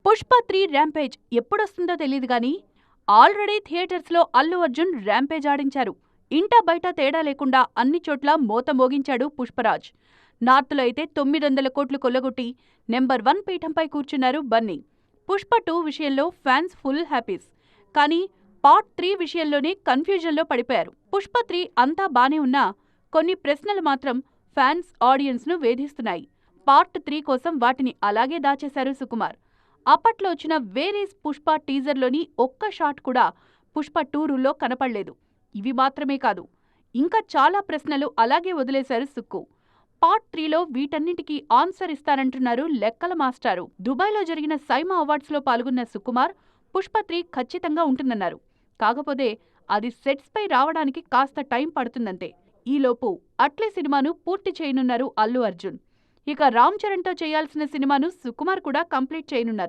Pushpa 3 rampage ఎప్పుడొస్తుందో తెలియదు గానీ already థియేటర్స్లో అల్లు అర్జున్ ర్యాంపేజ్ ఆడించారు. ఇంటా బయట తేడా లేకుండా అన్ని చోట్ల మోత మోగించాడు పుష్పరాజ్. నార్త్లో అయితే 900 కోట్లు కొల్లగొట్టి నెంబర్ 1 పీఠంపై కూర్చున్నారు బన్నీ. పుష్ప 2 విషయంలో ఫ్యాన్స్ ఫుల్ హ్యాపీస్. కానీ పార్ట్ 3 విషయంలోనే కన్ఫ్యూజన్లో పడిపోయారు. పుష్ప 3 అంతా బానే ఉన్నా కొన్ని ప్రశ్నలు మాత్రం ఫ్యాన్స్, ఆడియన్స్ను వేధిస్తున్నాయి. పార్ట్ 3 కోసం వాటిని అలాగే దాచేశారు సుకుమార్. అప్పట్లో వచ్చిన వేరీస్ పుష్ప టీజర్లోని ఒక్క షాట్ కూడా పుష్ప 2 రూల్లో కనపడలేదు. ఇవి మాత్రమే కాదు, ఇంకా చాలా ప్రశ్నలు అలాగే వదిలేశారు సుక్కు. పార్ట్ 3లో వీటన్నిటికీ ఆన్సర్ ఇస్తారంటున్నారు లెక్కల మాస్టారు. దుబాయ్లో జరిగిన సైమా అవార్డ్స్లో పాల్గొన్న సుకుమార్ పుష్ప 3 ఖచ్చితంగా ఉంటుందన్నారు. కాకపోతే అది సెట్స్పై రావడానికి కాస్త టైం పడుతుందంతే. ఈలోపు అట్లే సినిమాను పూర్తి చేయనున్నారు అల్లు అర్జున్. ఇక రామ్ చరణ్తో చేయాల్సిన సినిమాను సుకుమార్ కూడా కంప్లీట్ చేయనున్నారు.